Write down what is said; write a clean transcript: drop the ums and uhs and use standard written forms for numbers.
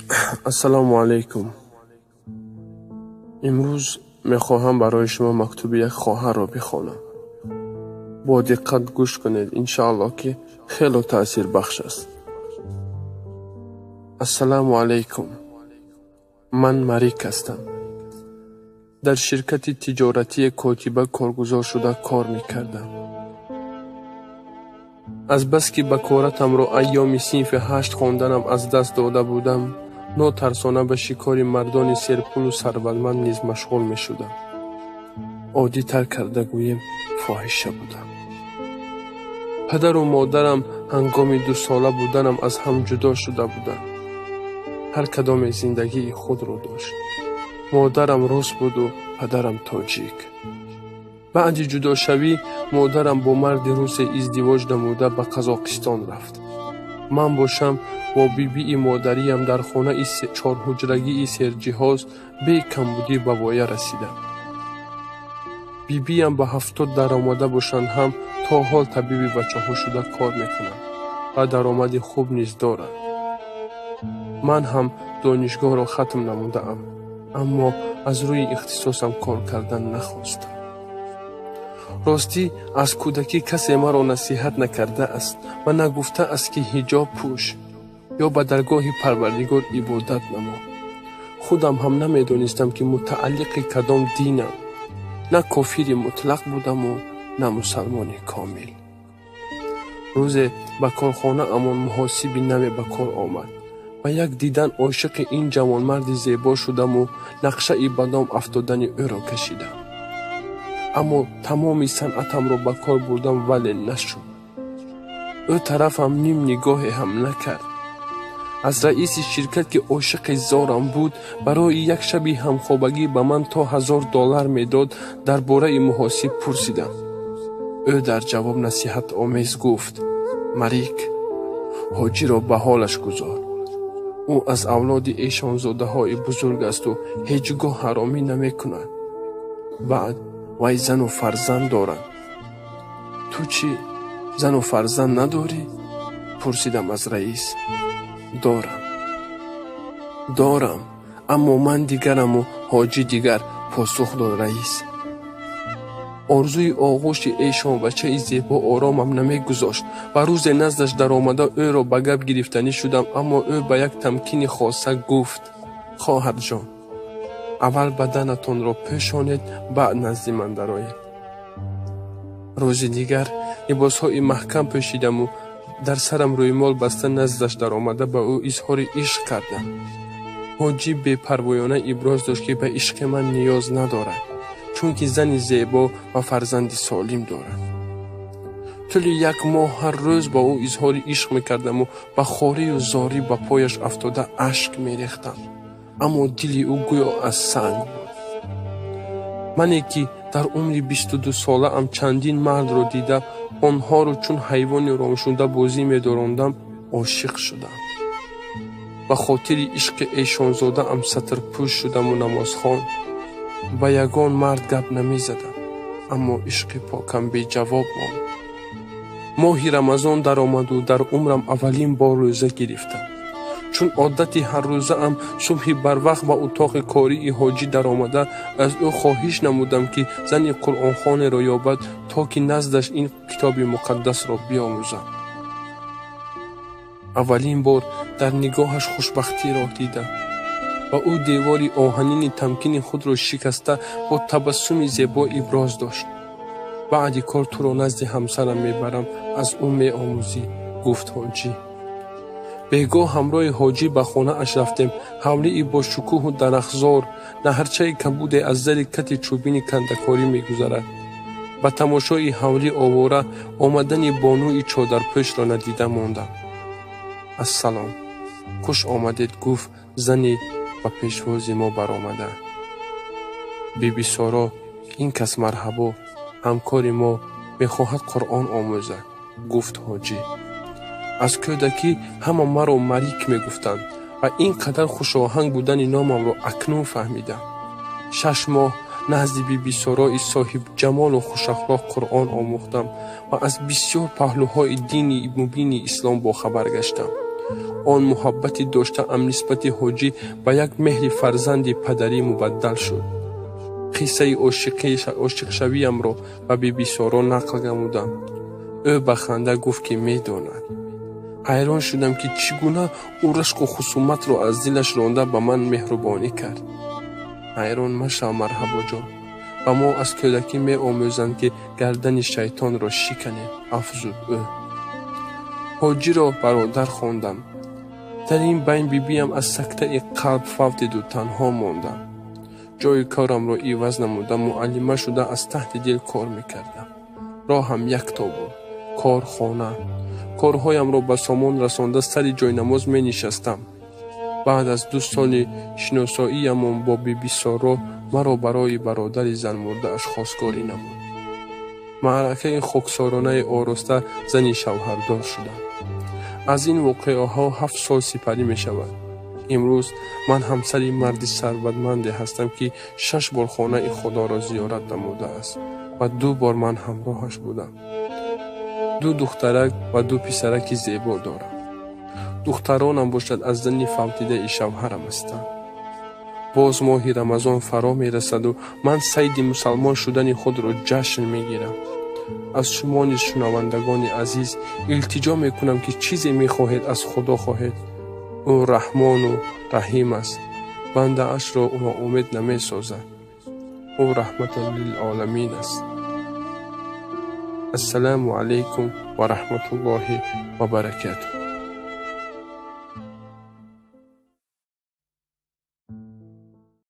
السلام علیکم. امروز میخواهم برای شما مکتوب یک خواهر را بخوانم. با دقت گوش کنید، انشاءالله که خیلی تأثیر بخش است. السلام علیکم. من مریک هستم. در شرکت تجارتی کاتبه کارگزار شده کار میکردم. از بس که بکارتم را ایام صنف 8 خواندنم از دست داده بودم، ناترسانه به شکار مردان سرپول و ثروتمند نیز مشغول می شدم. عادی تر کرده گوییم فاحشه بودم. پدر و مادرم هنگام 2 ساله بودنم از هم جدا شده بودند. هر کدام زندگی خود را داشت. مادرم روس بود و پدرم تاجیک. بعد جدا شوی مادرم با مرد روس ازدواج نموده به قزاقستان رفت. من باشم با بیبی مادریم در خانه 4 حجرگی سرجهاز به کمبودی به وایه رسیدم. بیبیم به 70 درآمده باشند هم تا حال طبیب بچه ها شده کار میکنند و درآمد خوب نیز دارند. من هم دانشگاه را ختم نموده ام، اما از روی اختصاصم کار کردن نخواستم. راستی از کودکی کسی مرا نصیحت نکرده است و نگفته است که حجاب پوش یا به درگاه پروردگار عبادت نما. خودم هم نمیدانستم که متعلق کدام دینم. نه کافر مطلق بودم و نه مسلمان کامل. روز به کارخانه امان محاسبی نمی به کار آمد و یک دیدن عاشق این جوانمرد زیبا شدم و نقشه بدام افتادن او را کشیدم. اما تمام صنعتم را به کار بردم ولی نشد. او طرفم نیم نگاه هم نکرد. از رئیس شرکت که عاشق زارم بود برای یک شبی همخوابگی به من تا $1000 میداد درباره محاسب پرسیدم. او در جواب نصیحت آمیز گفت: مریک، حاجی را به حالش گذار. او از اولاد ایشانزاده های بزرگ است و هیچگاه حرامی نمی کند. بعد وی زن و فرزند دارند. تو چی؟ زن و فرزند نداری؟ پرسیدم از رئیس. دارم، اما من دیگرم و حاجی دیگر، پاسخ داد رئیس. آرزوی آغوش ایشان بچه زیبا آرامم نمی گذاشت و روز نزدش در آمده او را به گپ گرفتنی شدم، اما او به یک تمکین خاصه گفت: خواهر جان، اول بدنتان را پوشانید، بعد نزد من درآیید. روز دیگر لباسهای محکم پوشیدم و در سرم رویمال بسته نزدش در آمده به او اظهار عشق کردم. حاجی بی‌پروایانه ابراز داشت که به عشق من نیاز ندارد، چون که زن زیبا و فرزند سالم دارد. طول 1 ماه هر روز با او اظهار عشق میکردم و به خواری و زاری به پایش افتاده اشک میریختم، اما دل او گویا از سنگ بود. منی که در عمر 22 ساله ام چندین مرد را دیده آنها را چون حیوان رامشونده بازی می‌داراندم، عاشق شدم. به خاطر عشق ایشانزاده ام سترپوش شدم و نمازخوان. به یگان مرد گپ نمی‌زدم، اما عشق پاکم بی جواب ماند. ماه رمضان در آمد و در عمرم اولین بار روزه گرفتم. چون عادت هر روزه ام صبح بر وقت به اتاق کاری حاجی در آمده از او خواهش نمودم که زن قرآن خوان را یابد تا که نزدش این کتاب مقدس را بیاموزم. اولین بار در نگاهش خوشبختی را دیدم و او دیوار آهنین تمکین خود را شکسته با تبسم زیبا ابراز داشت. بعد کار تو را نزد همسرم میبرم، از او میآموزی، گفت حاجی. بیگاه همراه حاجی به خانه اش رفتیم. حوله با شکوه و درختزار، نهرچه کبود از زیر کت چوبین کندکاری میگذرد. به تماشای حوله آواره آمدن بانوی چادرپوش را ندیده ماندم. السلام، خوش آمدید، گفت زنی و پیشواز ما برآمده. بیبی سارا: این کس مرحبا، همکار ما، میخواهد قرآن آموزد، گفت حاجی. از کودکی همه مرا مریک میگفتند و اینقدر خوش آهنگ بودن نامم را اکنون فهمیدم. 6 ماه نزد بیبی سارای صاحب جمال و خوش اخلاق قرآن آموختم و از بسیار پهلوهای دینی مبین اسلام با خبر گشتم. آن محبتی داشته‌ام نسبت حاجی به یک مهر فرزندی پدری مبدل شد. قصه عاشق شویم را به بیبی سارا نقل نمودم. او به خنده گفت که می‌داند. حیران شدم که چگونه او رشک و خصومت را از دلش رانده به من مهربانی کرد. حیران مشو مرحبا جان، و ما از کودکی می آموزند که گردن شیطان را شکنیم، افزود او. حاجی را برادر خواندم. در این بین بیبیم از سکته قلب فوت دو تنها ماندم. جای کارم را عوض نمودم، معلمه شده از تحت دل کار میکردم. راهم یک تا بود، کارخانه. کارهایم را به سامان رسانده سر جای نماز می نشستم. بعد از 2 سال شناسایی‌ام با بیبی سارا مرا برای برادر زن مرده اش خواستگاری نمود. معرکه خاکسارانه آراسته زنی شوهردار شدم. از این واقعه ها 7 سال سپری می شود. امروز من همسر مردی ثروتمند هستم که 6 بار خانه خدا را زیارت نموده است و 2 بار من همراهش بودم. 2 دخترک و 2 پسرک زیبا دارم. دخترانم باشد از زن فوتیده شوهرم هستند. باز ماه رمضان فرا می رسد و من صید مسلمان شدن خود را جشن می گیرم. از شما نیز شنوندگان عزیز التجا می کنم که چیزی می خواهید از خدا خواهید. او رحمان و رحیم است. بنده اش را او امید نمی سازد. او رحمت للعالمین است. السلام علیکم و رحمت الله و برکاته.